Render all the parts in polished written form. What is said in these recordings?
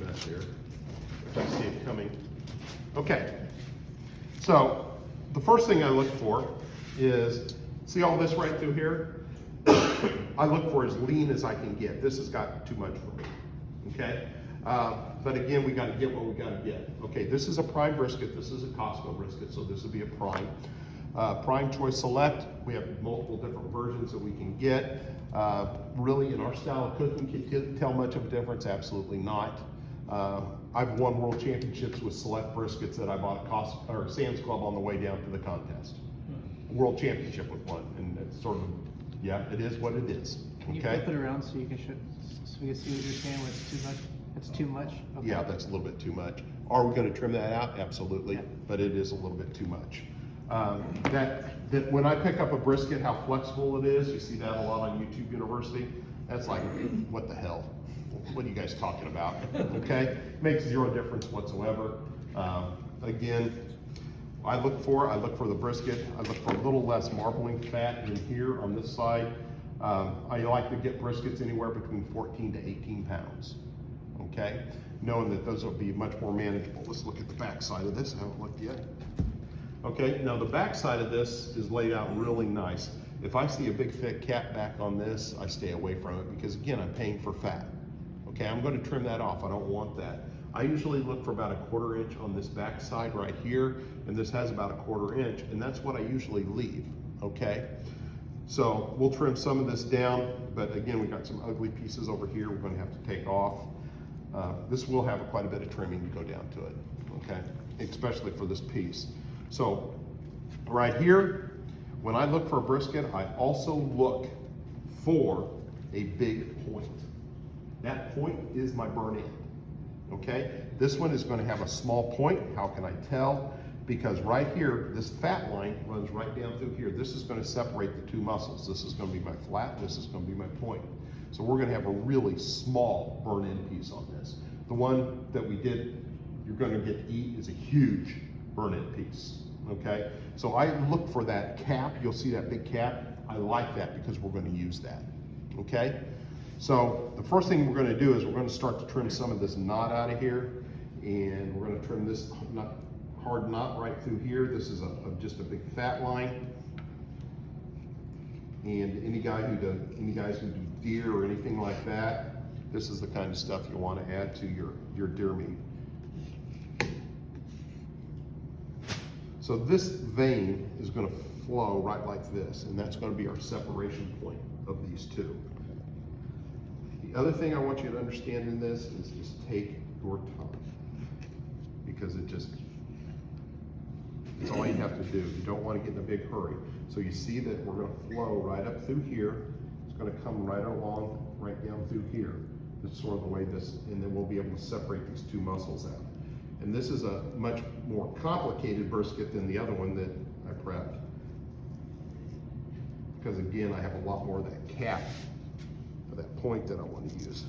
mess here. I see it coming. Okay, so the first thing I look for is, see all this right through here? I look for as lean as I can get. This has got too much for me, okay? But again, we gotta get what we gotta get. Okay, this is a Prime brisket. This is a Costco brisket, so this would be a Prime. Prime Choice Select, we have multiple different versions that we can get. Really, in our style of cooking, can you tell much of a difference? Absolutely not. I've won world championships with select briskets that I bought at Costco or Sam's Club on the way down to the contest. World championship with one, and it's sort of, yeah, it is what it is. Can you flip it around so you can so we can see what you're saying when it's too much? It's too much? Okay. Yeah, that's a little bit too much. Are we going to trim that out? Absolutely, yeah. But it is a little bit too much. That when I pick up a brisket, how flexible it is, you see that a lot on YouTube University. That's like, what the hell? What are you guys talking about? Okay, makes zero difference whatsoever. Again, I look for the brisket. I look for a little less marbling fat in here on this side. I like to get briskets anywhere between 14 to 18 pounds. Okay, knowing that those will be much more manageable. Let's look at the back side of this. I haven't looked yet. Okay, now the back side of this is laid out really nice. If I see a big thick cap back on this, I stay away from it because again, I'm paying for fat. Okay, I'm going to trim that off. I don't want that. I usually look for about a 1/4 inch on this back side right here, and this has about a 1/4 inch, and that's what I usually leave. Okay, so we'll trim some of this down, but again, we got some ugly pieces over here we're going to have to take off. This will have quite a bit of trimming to go down to it, okay, especially for this piece. So right here, when I look for a brisket, I also look for a big point. That point is my burn end, okay? This one is going to have a small point. How can I tell? Because right here, this fat line runs right down through here. This is going to separate the two muscles. This is going to be my flat, this is going to be my point. So we're going to have a really small burn end piece on this. The one that we did, you're going to get to eat, is a huge burn end piece, okay? So I look for that cap. You'll see that big cap. I like that because we're going to use that, okay? So the first thing we're going to do is we're going to start to trim some of this knot out of here, and we're going to trim this hard knot right through here. This is just a big fat line. And any guys who do deer or anything like that, this is the kind of stuff you want to add to your deer meat. So this vein is going to flow right like this, and that's going to be our separation point of these two. The other thing I want you to understand in this is just take your time, because it's all you have to do. You don't want to get in a big hurry. So you see that we're going to flow right up through here. It's going to come right along, right down through here. That's sort of the way this, and then we'll be able to separate these two muscles out. And this is a much more complicated brisket than the other one that I prepped. Because again, I have a lot more of that cap, or that point that I want to use.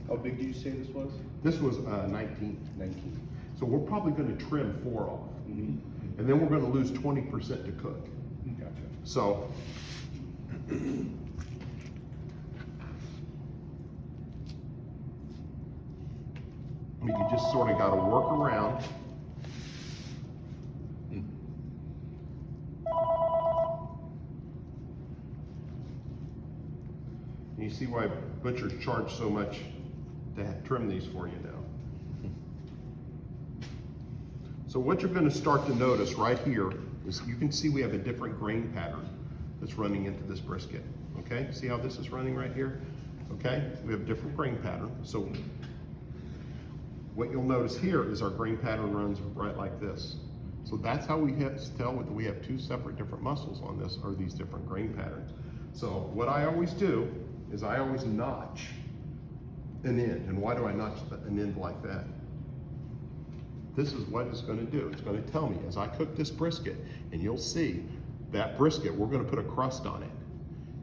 How big did you say this was? This was 19. 19. So we're probably going to trim 4 off. Mm-hmm. And then we're going to lose 20% to cook. Gotcha. So, you just sort of got to work around. And you see why butchers charge so much to trim these for you now. So what you're going to start to notice right here is you can see we have a different grain pattern that's running into this brisket. Okay, see how this is running right here? Okay, we have a different grain pattern. So what you'll notice here is our grain pattern runs right like this. So that's how we have to tell that we have 2 separate different muscles on this, or these different grain patterns. So what I always do is I always notch an end. And why do I notch an end like that? This is what it's going to do. It's going to tell me as I cook this brisket, and you'll see that brisket, we're going to put a crust on it.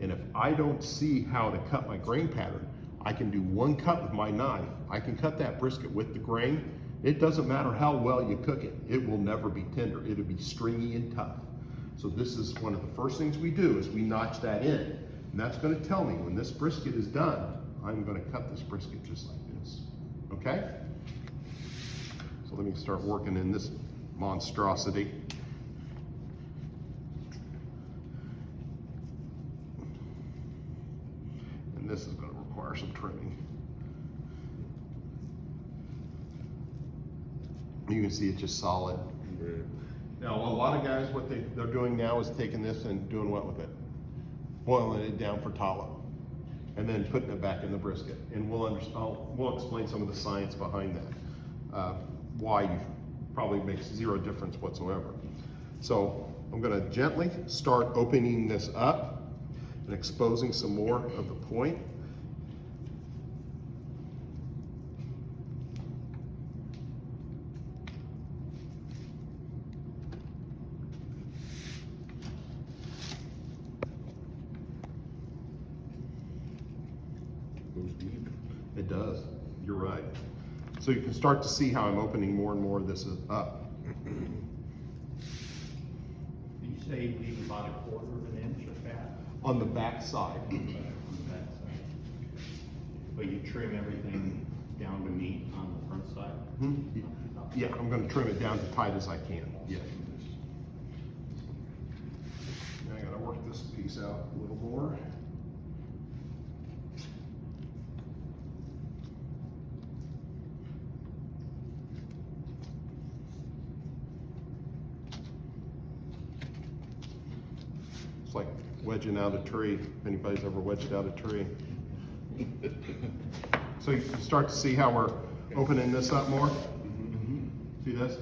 And if I don't see how to cut my grain pattern, I can do 1 cut with my knife. I can cut that brisket with the grain. It doesn't matter how well you cook it. It will never be tender. It'll be stringy and tough. So this is one of the first things we do is we notch that in. And that's going to tell me when this brisket is done, I'm going to cut this brisket just like this. okay? So let me start working in this monstrosity. And this is going to require some trimming. You can see it's just solid. Now, a lot of guys, what they're doing now is taking this and doing what with it? Boiling it down for tallow, and then putting it back in the brisket. And we'll explain some of the science behind that, why you probably makes zero difference whatsoever. So I'm going to gently start opening this up and exposing some more of the point. Goes deep. It does, you're right. So you can start to see how I'm opening more and more of this up. Did you say you leave about 1/4 of an inch of fat On the back side. on the backside? But you trim everything down to meat on the front side? Yeah, I'm gonna trim it down as tight as I can, yeah. Now I gotta work this piece out a little more. It's like wedging out a tree, if anybody's ever wedged out a tree. So you can start to see how we're opening this up more? See this?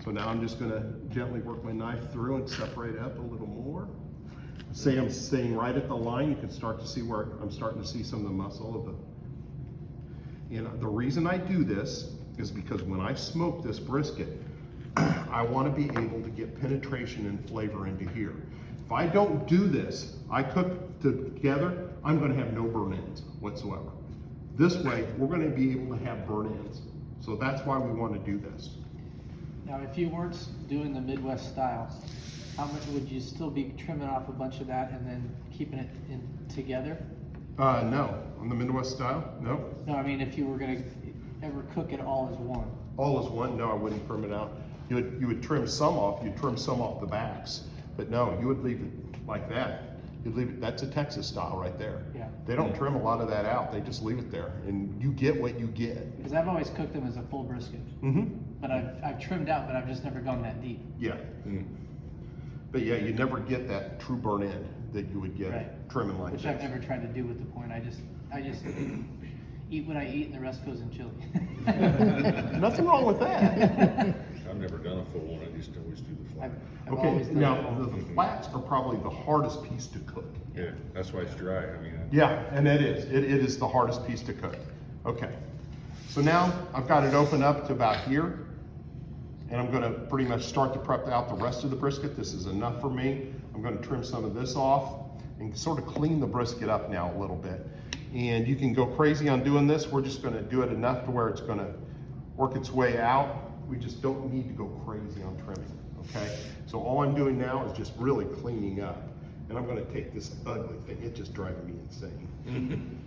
So now I'm just gonna gently work my knife through and separate up a little more. Say I'm staying right at the line, you can start to see where I'm starting to see some of the muscle of the, the reason I do this is because when I smoke this brisket, I wanna be able to get penetration and flavor into here. If I don't do this, I cook together, I'm gonna have no burn ends whatsoever. This way, we're gonna be able to have burn ends. So that's why we wanna do this. Now, if you weren't doing the Midwest style, how much would you still be trimming off a bunch of that and then keeping it in together? No, on the Midwest style, no. No, I mean, if you were gonna ever cook it all as one. All is one, no, I wouldn't trim it out. You would trim some off, you'd trim some off the backs, but no, you would leave it like that. You'd leave it, that's a Texas style right there. Yeah. They don't trim a lot of that out, they just leave it there, and you get what you get. Because I've always cooked them as a full brisket. But I've trimmed out, but I've just never gone that deep. Yeah. But yeah, you never get that true burn end that you would get Right. trimming like Which this. I've never tried to do with the point. I just eat what I eat and the rest goes in chili. Nothing wrong with that. I've never done a full one, I just always do the flat. I've Okay, always done now it. the flats are probably the hardest piece to cook. Yeah, that's why it's dry, I mean. Yeah, and it is. It is the hardest piece to cook. Okay. So now I've got it open up to about here. And I'm gonna pretty much start to prep out the rest of the brisket. This is enough for me. I'm gonna trim some of this off and sort of clean the brisket up now a little bit. And you can go crazy on doing this. We're just gonna do it enough to where it's gonna work its way out. We just don't need to go crazy on trimming, okay? So all I'm doing now is just really cleaning up. And I'm gonna take this ugly thing, it's just driving me insane.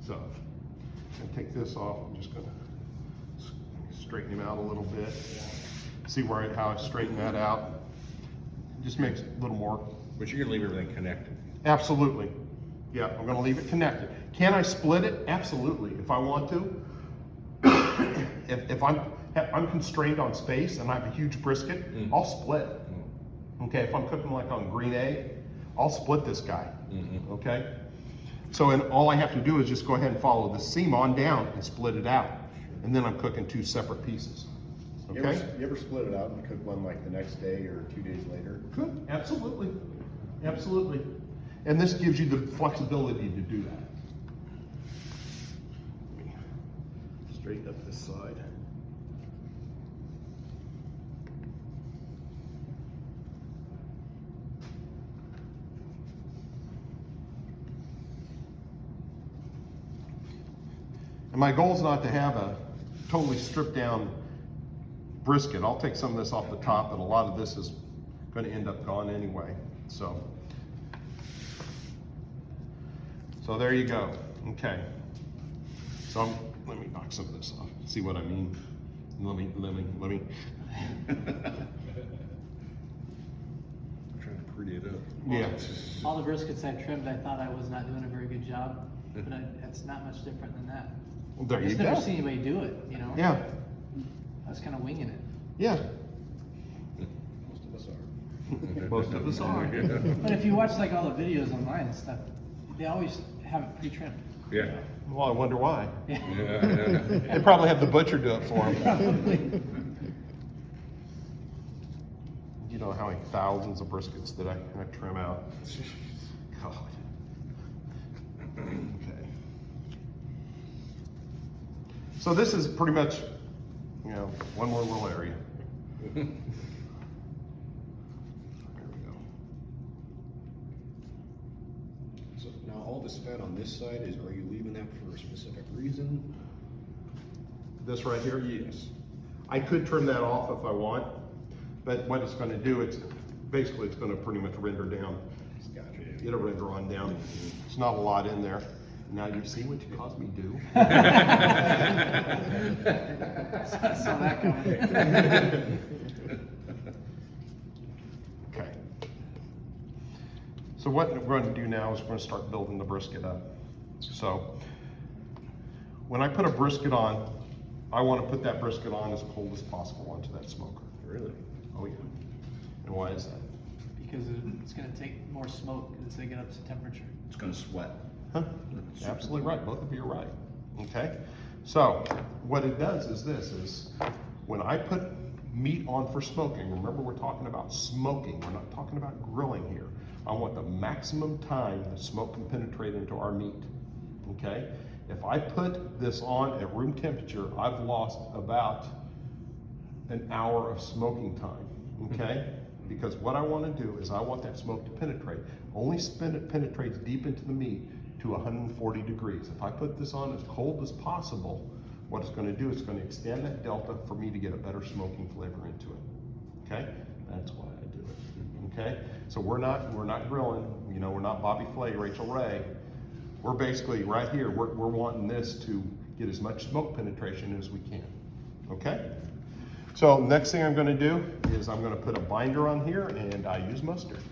So, I'm gonna take this off, I'm just gonna straighten him out a little bit. See how I straighten that out. Just makes it a little more. But you're gonna leave everything connected. Absolutely. Yeah, I'm gonna leave it connected. Can I split it? Absolutely, if I want to. if I'm constrained on space and I have a huge brisket, I'll split it. Okay, if I'm cooking like on green egg, I'll split this guy, okay? So all I have to do is just go ahead and follow the seam on down and split it out. And then I'm cooking 2 separate pieces, okay? You ever split it out and cook one like the next day or 2 days later? Good, absolutely, absolutely. And this gives you the flexibility to do that. Let me straighten up this side. And my goal is not to have a totally stripped down brisket. I'll take some of this off the top, but a lot of this is going to end up gone anyway. So there you go. Okay. So I'm let me knock some of this off. See what I mean? Let me. Trying to pretty it up. Yeah. All the briskets I've trimmed, I thought I was not doing a very good job, but it's not much different than that. There I you just go. never seen anybody do it, you know? Yeah. I was kind of winging it. Yeah. Most of us are. Most of us are. But if you watch like all the videos online and stuff, they always have it pre-trimmed. Yeah. Well, I wonder why. Yeah. Yeah. They probably have the butcher do it for them. Probably. You know how many thousands of briskets that I trim out? God. Okay. So this is pretty much, one more little area. There we go. So now all this fat on this side are you leaving that for a specific reason? This right here? Yes. I could trim that off if I want, but what it's gonna do, it's gonna pretty much render down. Gotcha. It'll render on down. It's not a lot in there. Now you see what you caused me do? Saw that coming. Okay. So what we're going to do now is we're going to start building the brisket up. So when I put a brisket on, I want to put that brisket on as cold as possible onto that smoker. Really? Oh yeah. And why is that? Because it's going to take more smoke as they get up to temperature. It's gonna sweat. Huh? Absolutely right. Both of you are right. Okay. So what it does is when I put meat on for smoking, remember we're talking about smoking. We're not talking about grilling here. I want the maximum time the smoke can penetrate into our meat. Okay. If I put this on at room temperature, I've lost about an hour of smoking time. Okay. Because what I want to do is I want that smoke to penetrate. Only it penetrates deep into the meat to 140 degrees. If I put this on as cold as possible, what it's going to do is it's going to extend that delta for me to get a better smoking flavor into it. Okay, that's why I do it. Okay, so we're not grilling. We're not Bobby Flay, Rachel Ray. We're basically right here. We're wanting this to get as much smoke penetration as we can. Okay. So next thing I'm going to do is I'm going to put a binder on here, and I use mustard.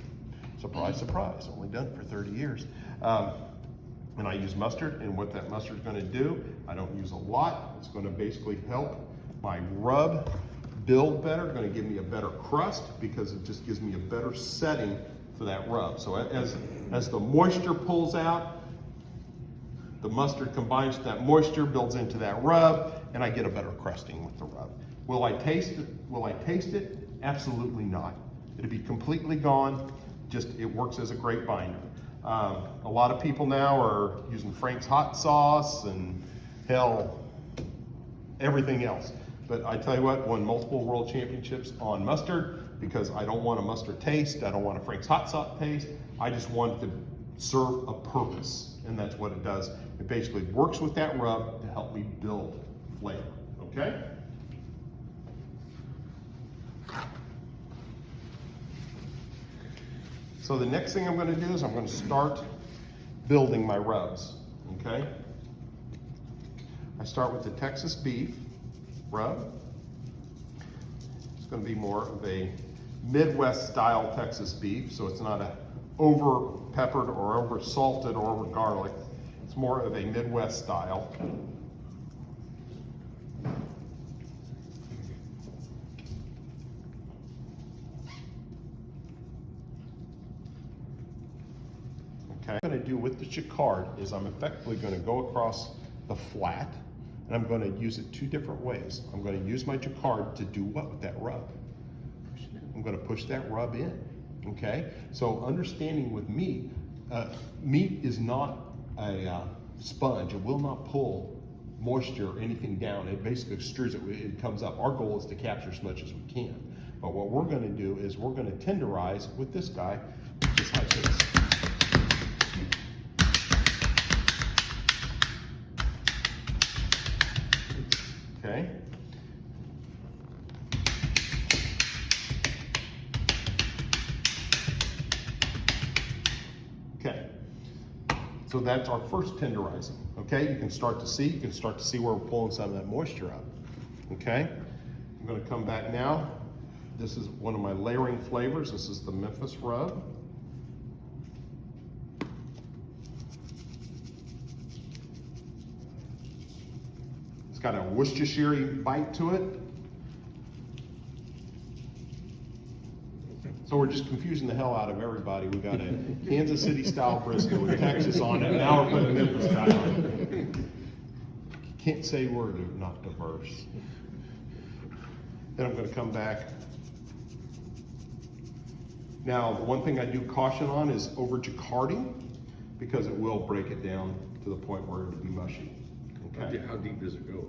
Surprise, surprise. Only done it for 30 years. And I use mustard, and what that mustard is going to do, I don't use a lot. It's going to basically help my rub build better. It's going to give me a better crust because it just gives me a better setting for that rub. So as the moisture pulls out, the mustard combines with that moisture, builds into that rub, and I get a better crusting with the rub. Will I taste it? Will I taste it? Absolutely not. It'll be completely gone. Just it works as a great binder. A lot of people now are using Frank's hot sauce and hell, everything else. But I tell you what, won multiple world championships on mustard because I don't want a mustard taste. I don't want a Frank's hot sauce taste. I just want it to serve a purpose, and that's what it does. It basically works with that rub to help me build flavor. Okay. So the next thing I'm going to do is I'm going to start building my rubs, okay? I start with the Texas beef rub. It's going to be more of a Midwest style Texas beef, so it's not a over peppered or over salted or over garlic. It's more of a Midwest style. Okay. What I'm going to do with the Chicard is I'm effectively going to go across the flat, and I'm going to use it two different ways. I'm going to use my Chicard to do what with that rub? I'm going to push that rub in, okay? So understanding with meat, meat is not a sponge. It will not pull moisture or anything down. It basically extrudes it. It comes up. Our goal is to capture as much as we can. But what we're going to do is we're going to tenderize with this guy, just like this. Okay. Okay. So that's our first tenderizing, okay? You can start to see where we're pulling some of that moisture up, okay? I'm gonna come back now. This is one of my layering flavors. This is the Memphis rub. It's got a Worcestershire bite to it. So we're just confusing the hell out of everybody. We got a Kansas City style brisket with Texas on it. Now we're putting Memphis style on it. Can't say we're not diverse. Then I'm going to come back. Now, the one thing I do caution on is over jacquarding, because it will break it down to the point where it'll be mushy. Okay. How deep does it go?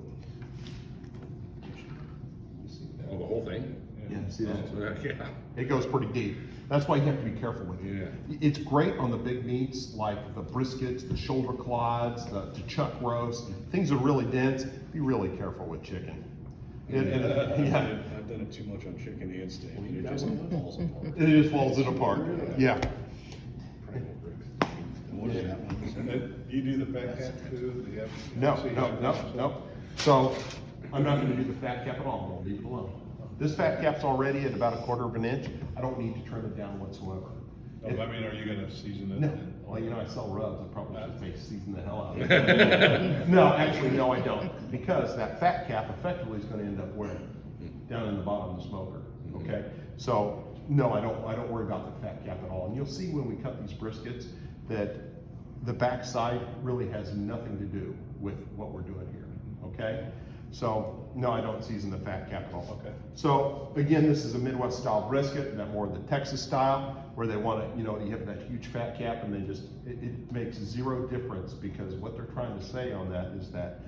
Oh, the whole thing? Yeah, see that? Yeah. It goes pretty deep. That's why you have to be careful with it. Yeah. It's great on the big meats like the briskets, the shoulder clods, the chuck roast. Things are really dense. Be really careful with chicken. I've done it too much on chicken and steak, and it just falls apart. It just falls it apart. Yeah. What is that one? You do the fat cap too? Do you have- No. So I'm not going to do the fat cap at all. I'm going to leave it alone. This fat cap's already at about 1/4 of an inch. I don't need to trim it down whatsoever. Oh, I mean, are you gonna season it? No. Well, you know, I sell rubs. I probably should say season the hell out of it. No, actually, no, I don't. Because that fat cap effectively is going to end up where? Down in the bottom of the smoker. Okay? So, no, I don't worry about the fat cap at all. And you'll see when we cut these briskets that the backside really has nothing to do with what we're doing here. Okay? So, no, I don't season the fat cap at all. Okay. So, again, this is a Midwest style brisket, that more of the Texas style, where they want to, you know, you have that huge fat cap and they just, it makes zero difference, because what they're trying to say on that is that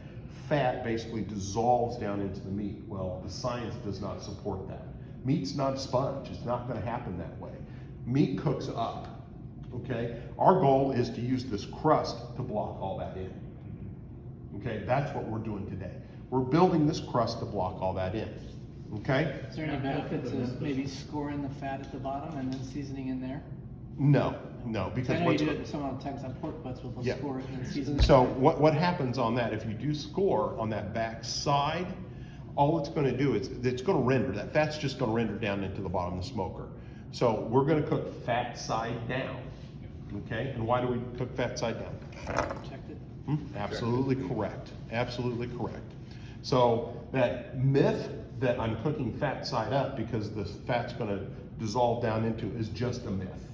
fat basically dissolves down into the meat. Well, the science does not support that. Meat's not a sponge. It's not going to happen that way. Meat cooks up, okay? Our goal is to use this crust to block all that in. Okay, that's what we're doing today. We're building this crust to block all that in, okay? Is there any benefit to maybe scoring the fat at the bottom and then seasoning in there? No, because I know you what's do it with some on Texas pork butts, we'll Yeah. score it and then season it. so what happens on that, if you do score on that back side, all it's going to do is it's going to render, that fat's just going to render down into the bottom of the smoker. So we're going to cook fat side down, okay? And why do we cook fat side down? Checked it. Absolutely correct. Absolutely correct. So that myth that I'm cooking fat side up because the fat's going to dissolve down into is just a myth.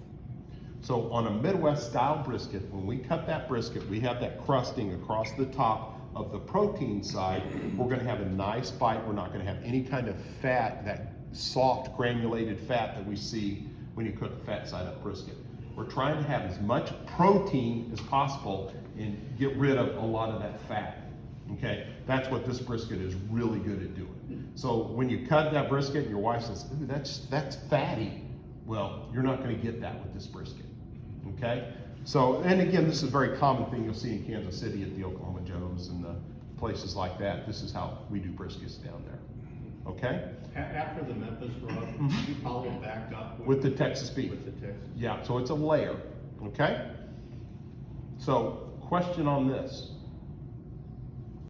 So on a Midwest style brisket, when we cut that brisket, we have that crusting across the top of the protein side. We're going to have a nice bite. We're not going to have any kind of fat, that soft granulated fat that we see when you cook a fat side up brisket. We're trying to have as much protein as possible and get rid of a lot of that fat. Okay, that's what this brisket is really good at doing. So when you cut that brisket and your wife says, ooh, that's fatty. Well, you're not going to get that with this brisket. Okay, so, and again, this is a very common thing you'll see in Kansas City at the Oklahoma Joe's and the places like that. This is how we do briskets down there. Okay? After the Memphis rub, you follow back up With the Texas beef. With the Texas. Yeah, so it's a layer. Okay? So, question on this.